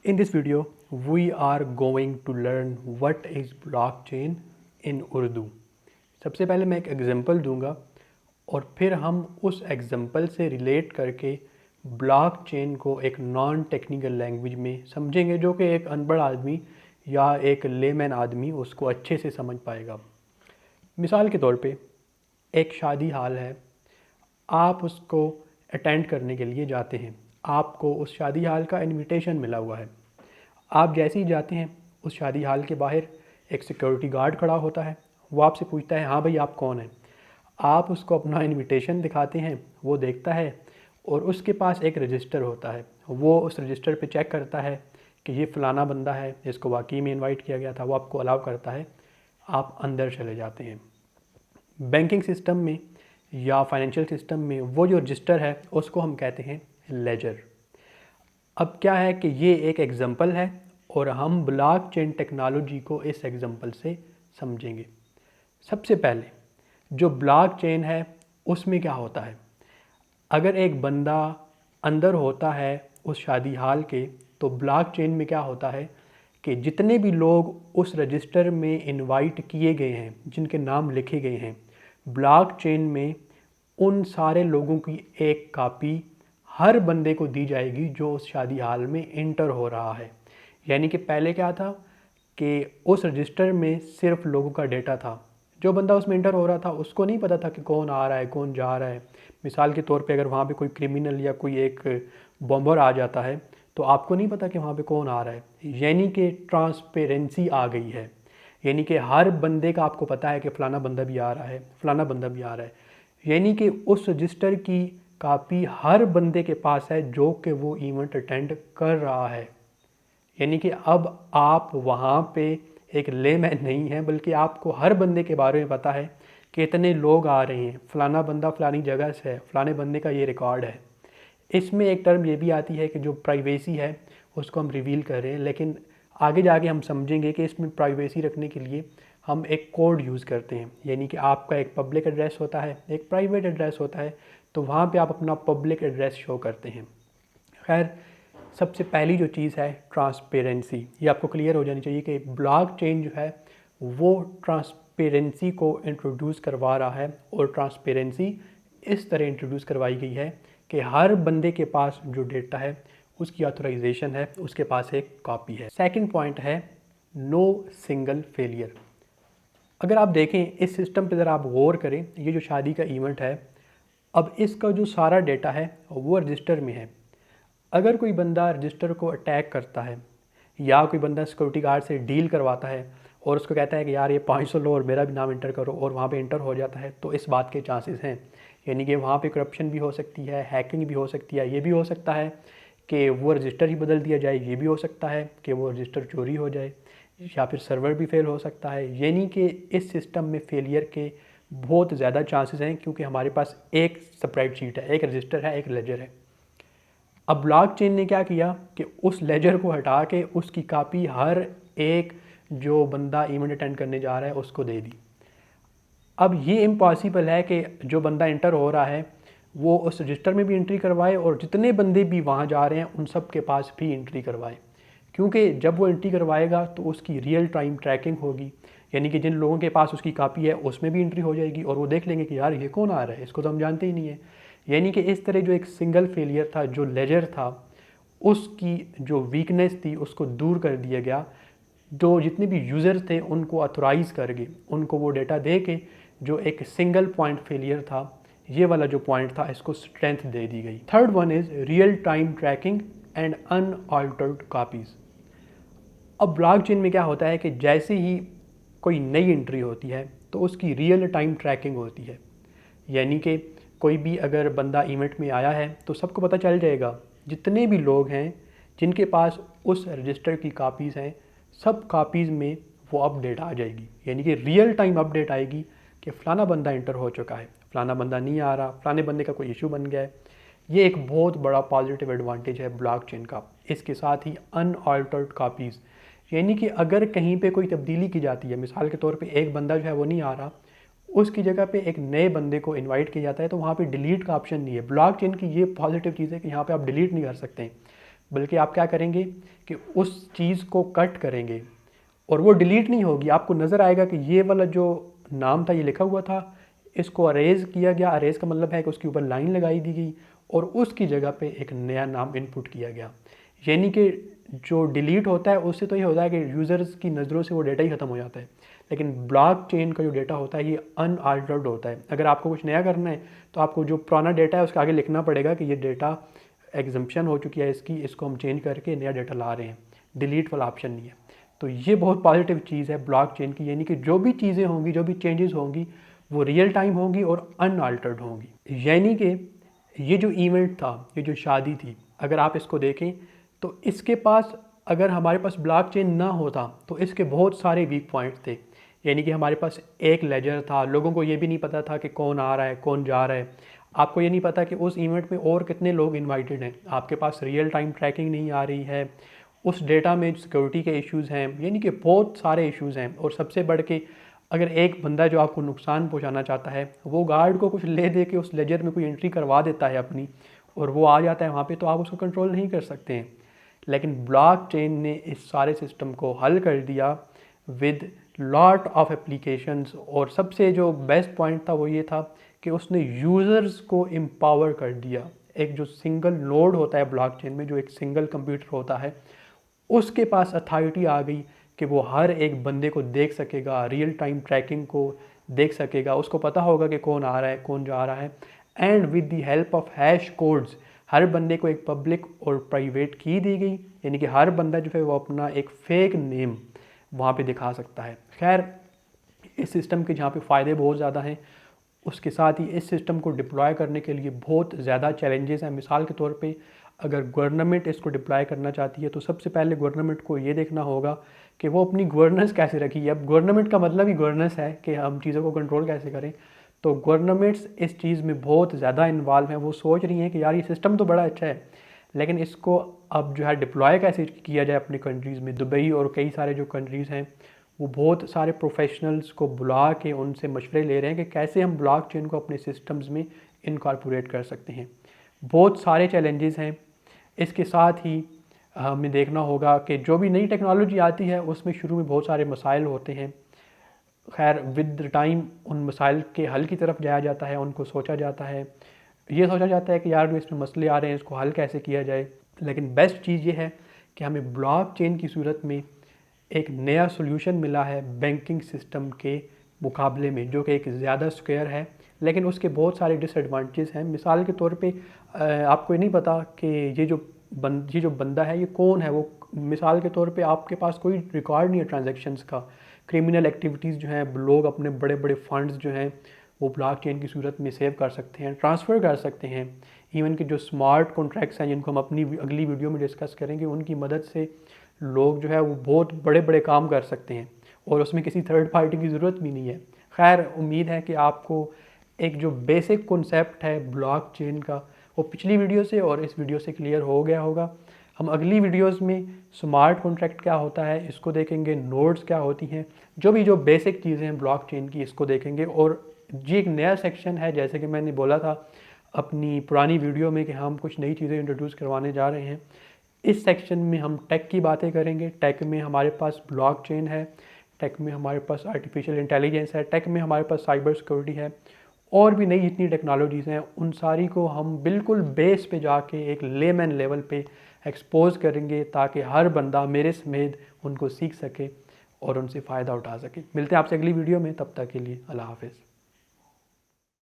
In this video, we are going to learn what is blockchain in Urdu. सबसे पहले मैं एक एग्जांपल दूंगा और फिर हम उस एग्जांपल से रिलेट करके ब्लॉकचेन को एक नॉन टेक्निकल लैंग्वेज में समझेंगे, जो कि एक अनपढ़ आदमी या एक लेमैन आदमी उसको अच्छे से समझ पाएगा। मिसाल के तौर पे एक शादी हाल है, आप उसको अटेंड करने के लिए जाते हैं। आपको उस शादी हाल का इनविटेशन मिला हुआ है। आप जैसे ही जाते हैं, उस शादी हाल के बाहर एक सिक्योरिटी गार्ड खड़ा होता है। वो आपसे पूछता है, हाँ भाई आप कौन हैं। आप उसको अपना इनविटेशन दिखाते हैं, वो देखता है और उसके पास एक रजिस्टर होता है। वो उस रजिस्टर पे चेक करता है कि ये फ़लाना बंदा है जिसको वाकई में इनवाइट किया गया था। वो आपको अलाउ करता है, आप अंदर चले जाते हैं। बैंकिंग सिस्टम में या फाइनेंशियल सिस्टम में वो जो रजिस्टर है उसको हम कहते हैं लेजर। अब क्या है कि ये एक एग्जांपल है और हम ब्लॉकचेन टेक्नोलॉजी को इस एग्जांपल से समझेंगे। सबसे पहले जो ब्लॉकचेन है उसमें क्या होता है, अगर एक बंदा अंदर होता है उस शादी हाल के, तो ब्लॉकचेन में क्या होता है कि जितने भी लोग उस रजिस्टर में इनवाइट किए गए हैं, जिनके नाम लिखे गए हैं, ब्लॉकचेन में उन सारे लोगों की एक कॉपी हर बंदे को दी जाएगी जो उस शादी हाल में इंटर हो रहा है। यानी कि पहले क्या था कि उस रजिस्टर में सिर्फ लोगों का डेटा था। जो बंदा उसमें इंटर हो रहा था उसको नहीं पता था कि कौन आ रहा है कौन जा रहा है। मिसाल के तौर पे अगर वहाँ पे कोई क्रिमिनल या कोई एक बॉम्बर आ जाता है तो आपको नहीं पता कि वहाँ पे कौन आ रहा है। यानी कि ट्रांसपेरेंसी आ गई है। यानी कि हर बंदे का आपको पता है कि फ़लाना बंदा भी आ रहा है, फ़लाना बंदा भी आ रहा है। यानी कि उस रजिस्टर की कापी हर बंदे के पास है जो कि वो इवेंट अटेंड कर रहा है। यानी कि अब आप वहाँ पे एक लेमैन नहीं है, बल्कि आपको हर बंदे के बारे में पता है कि इतने लोग आ रहे हैं, फ़लाना बंदा फ़लानी जगह से है, फ़लाने बंदे का ये रिकॉर्ड है। इसमें एक टर्म ये भी आती है कि जो प्राइवेसी है उसको हम रिवील कर रहे हैं, लेकिन आगे जाके हम समझेंगे कि इसमें प्राइवेसी रखने के लिए हम एक कोड यूज़ करते हैं। यानी कि आपका एक पब्लिक एड्रेस होता है, एक प्राइवेट एड्रेस होता है, तो वहाँ पे आप अपना पब्लिक एड्रेस शो करते हैं। खैर, सबसे पहली जो चीज़ है ट्रांसपेरेंसी, ये आपको क्लियर हो जानी चाहिए कि ब्लॉकचेन जो है वो ट्रांसपेरेंसी को इंट्रोड्यूस करवा रहा है। और ट्रांसपेरेंसी इस तरह इंट्रोड्यूस करवाई गई है कि हर बंदे के पास जो डेटा है उसकी ऑथराइजेशन है, उसके पास एक कॉपी है। सेकंड पॉइंट है नो सिंगल फेलियर। अगर आप देखें इस सिस्टम पे ज़रा आप गौर करें, ये जो शादी का इवेंट है, अब इसका जो सारा डेटा है वो रजिस्टर में है। अगर कोई बंदा रजिस्टर को अटैक करता है या कोई बंदा सिक्योरिटी गार्ड से डील करवाता है और उसको कहता है कि यार ये 500 लो और मेरा भी नाम इंटर करो, और वहाँ पे इंटर हो जाता है, तो इस बात के चांसेस हैं। यानी कि वहाँ पे करप्शन भी हो सकती है, हैकिंग भी हो सकती है। ये भी हो सकता है कि वो रजिस्टर ही बदल दिया जाए, ये भी हो सकता है कि वो रजिस्टर चोरी हो जाए, या फिर सर्वर भी फेल हो सकता है। यानी कि इस सिस्टम में फेलियर के बहुत ज़्यादा चांसेस हैं, क्योंकि हमारे पास एक स्प्रेडशीट है, एक रजिस्टर है, एक लेजर है। अब ब्लॉकचेन ने क्या किया कि उस लेजर को हटा के उसकी कॉपी हर एक जो बंदा इवेंट अटेंड करने जा रहा है उसको दे दी। अब ये इम्पॉसिबल है कि जो बंदा इंटर हो रहा है वो उस रजिस्टर में भी एंट्री करवाए और जितने बंदे भी वहाँ जा रहे हैं उन सब के पास भी एंट्री करवाए, क्योंकि जब वो एंट्री करवाएगा तो उसकी रियल टाइम ट्रैकिंग होगी। यानी कि जिन लोगों के पास उसकी कॉपी है उसमें भी एंट्री हो जाएगी और वो देख लेंगे कि यार ये कौन आ रहा है, इसको तो हम जानते ही नहीं है। यानी कि इस तरह जो एक सिंगल फेलियर था, जो लेजर था, उसकी जो वीकनेस थी उसको दूर कर दिया गया। जो जितने भी यूज़र्स थे उनको ऑथोराइज़ करके उनको वो डेटा दे के जो एक सिंगल पॉइंट फेलियर था, ये वाला जो पॉइंट था, इसको स्ट्रेंथ दे दी गई। Third one is real time tracking and unaltered copies. अब ब्लॉकचेन में क्या होता है कि जैसे ही कोई नई एंट्री होती है तो उसकी रियल टाइम ट्रैकिंग होती है। यानी कि कोई भी अगर बंदा इवेंट में आया है तो सबको पता चल जाएगा, जितने भी लोग हैं जिनके पास उस रजिस्टर की कापीज़ हैं, सब कापीज़ में वो अपडेट आ जाएगी। यानी कि रियल टाइम अपडेट आएगी कि फ़लाना बंदा इंटर हो चुका है, फ़लाना बंदा नहीं आ रहा, फ़लाने बंदे का कोई इशू बन गया है। ये एक बहुत बड़ा पॉजिटिव एडवांटेज है ब्लॉकचेन का। इसके साथ ही अनऑल्टर्ड कापीज़, यानी कि अगर कहीं पे कोई तब्दीली की जाती है, मिसाल के तौर पे एक बंदा जो है वो नहीं आ रहा, उसकी जगह पे एक नए बंदे को इनवाइट किया जाता है, तो वहाँ पे डिलीट का ऑप्शन नहीं है। ब्लॉकचेन की ये पॉजिटिव चीज़ है कि यहाँ पे आप डिलीट नहीं कर सकते। बल्कि आप क्या करेंगे कि उस चीज़ को कट करेंगे और वो डिलीट नहीं होगी। आपको नज़र आएगा कि ये वाला जो नाम था ये लिखा हुआ था, इसको अरेज किया गया। अरेज का मतलब है कि उसके ऊपर लाइन लगाई दी गई और उसकी जगह पे एक नया नाम इनपुट किया गया। यानी कि जो डिलीट होता है उससे तो ये होता है कि यूज़र्स की नज़रों से वो डेटा ही ख़त्म हो जाता है, लेकिन ब्लॉकचेन का जो डेटा होता है ये अनअल्टर्ड होता है। अगर आपको कुछ नया करना है तो आपको जो पुराना डेटा है उसके आगे लिखना पड़ेगा कि ये डेटा एग्जम्पशन हो चुकी है इसको हम चेंज करके नया डेटा ला रहे हैं। डिलीट वाला ऑप्शन नहीं है। तो ये बहुत पॉजिटिव चीज़ है ब्लॉकचेन की, यानी कि जो भी चीज़ें होंगी, जो भी चेंजेस होंगी वो रियल टाइम होंगी और अनअल्टर्ड होंगी। यानी कि ये जो इवेंट था, ये जो शादी थी, अगर आप इसको देखें तो इसके पास, अगर हमारे पास ब्लॉकचेन ना होता तो इसके बहुत सारे वीक पॉइंट्स थे। यानी कि हमारे पास एक लेजर था, लोगों को ये भी नहीं पता था कि कौन आ रहा है कौन जा रहा है। आपको ये नहीं पता कि उस इवेंट में और कितने लोग इनवाइटेड हैं। आपके पास रियल टाइम ट्रैकिंग नहीं आ रही है। उस डेटा में सिक्योरिटी के इश्यूज़ हैं, यानी कि बहुत सारे इश्यूज़ हैं। और सबसे बढ़ के अगर एक बंदा जो आपको नुकसान पहुंचाना चाहता है वो गार्ड को कुछ ले दे के उस लेजर में कोई एंट्री करवा देता है अपनी, और वो आ जाता है वहाँ पे, तो आप उसको कंट्रोल नहीं कर सकते हैं। लेकिन ब्लॉकचेन ने इस सारे सिस्टम को हल कर दिया विद लॉट ऑफ एप्लीकेशंस। और सबसे जो बेस्ट पॉइंट था वो ये था कि उसने यूज़र्स को एम्पावर कर दिया। एक जो सिंगल नोड होता है ब्लॉकचेन में, जो एक सिंगल कंप्यूटर होता है, उसके पास अथॉरिटी आ गई कि वो हर एक बंदे को देख सकेगा, रियल टाइम ट्रैकिंग को देख सकेगा, उसको पता होगा कि कौन आ रहा है कौन जा रहा है। And with the help of hash codes हर बंदे को एक पब्लिक और प्राइवेट की दी गई, यानी कि हर बंदा जो है वो अपना एक फेक नेम वहाँ पे दिखा सकता है। खैर, इस सिस्टम के जहाँ पे फ़ायदे बहुत ज़्यादा हैं, उसके साथ ही इस सिस्टम को डिप्लॉय करने के लिए बहुत ज़्यादा चैलेंजेस हैं। मिसाल के तौर पे अगर गवर्नमेंट इसको डिप्लॉय करना चाहती है तो सबसे पहले गवर्नमेंट को ये देखना होगा कि वो अपनी गवर्नेंस कैसे रखी है। अब गवर्नमेंट का मतलब ही गवर्नेंस है कि हम चीज़ों को कंट्रोल कैसे करें। तो गवर्नमेंट्स इस चीज़ में बहुत ज़्यादा इन्वॉल्व हैं। वो सोच रही हैं कि यार ये सिस्टम तो बड़ा अच्छा है, लेकिन इसको अब जो है डिप्लॉय कैसे किया जाए अपनी कंट्रीज़ में। दुबई और कई सारे जो कंट्रीज़ हैं वो बहुत सारे प्रोफेशनल्स को बुला के उनसे मशवरे ले रहे हैं कि कैसे हम ब्लॉकचेन को अपने सिस्टम्स में इनकॉर्पोरेट कर सकते हैं। बहुत सारे चैलेंजेस हैं। इसके साथ ही हमें देखना होगा कि जो भी नई टेक्नोलॉजी आती है उसमें शुरू में बहुत सारे मसाइल होते हैं। खैर, विद टाइम उन मसाइल के हल की तरफ जाया जाता है, उनको सोचा जाता है, ये सोचा जाता है कि यार जो इसमें मसले आ रहे हैं इसको हल कैसे किया जाए। लेकिन बेस्ट चीज़ ये है कि हमें ब्लॉकचेन की सूरत में एक नया सोल्यूशन मिला है बैंकिंग सिस्टम के मुकाबले में, जो कि एक ज़्यादा स्क्वायर है, लेकिन उसके बहुत सारे डिसएडवांटेज हैं। मिसाल के तौर पे आपको ये नहीं पता कि ये जो बंदा है ये कौन है। वो मिसाल के तौर पे आपके पास कोई रिकॉर्ड नहीं है ट्रांजैक्शंस का। क्रिमिनल एक्टिविटीज़ जो हैं, लोग अपने बड़े बड़े फंड्स जो हैं वो ब्लॉकचेन की सूरत में सेव कर सकते हैं, ट्रांसफ़र कर सकते हैं। इवन कि जो स्मार्ट कॉन्ट्रैक्ट्स हैं जिनको हम अपनी अगली वीडियो में डिस्कस करेंगे, उनकी मदद से लोग जो है वो बहुत बड़े बड़े काम कर सकते हैं और उसमें किसी थर्ड पार्टी की ज़रूरत भी नहीं है। खैर, उम्मीद है कि आपको एक जो बेसिक कॉन्सेप्ट है ब्लॉकचेन का वो पिछली वीडियो से और इस वीडियो से क्लियर हो गया होगा। हम अगली वीडियोस में स्मार्ट कॉन्ट्रैक्ट क्या होता है इसको देखेंगे, नोड्स क्या होती हैं, जो बेसिक चीज़ें हैं ब्लॉकचेन की इसको देखेंगे। और ये एक नया सेक्शन है, जैसे कि मैंने बोला था अपनी पुरानी वीडियो में कि हम कुछ नई चीज़ें इंट्रोड्यूस करवाने जा रहे हैं। इस सेक्शन में हम टेक की बातें करेंगे। टेक में हमारे पास ब्लॉकचेन है, टेक में हमारे पास आर्टिफिशियल इंटेलिजेंस है, टेक में हमारे पास साइबर सिक्योरिटी है, और भी नई जितनी टेक्नोलॉजीज़ हैं उन सारी को हम बिल्कुल बेस पे जाके एक लेमैन लेवल पे एक्सपोज करेंगे, ताकि हर बंदा मेरे समेत उनको सीख सके और उनसे फ़ायदा उठा सके। मिलते हैं आपसे अगली वीडियो में, तब तक के लिए अल्लाह हाफ़िज़।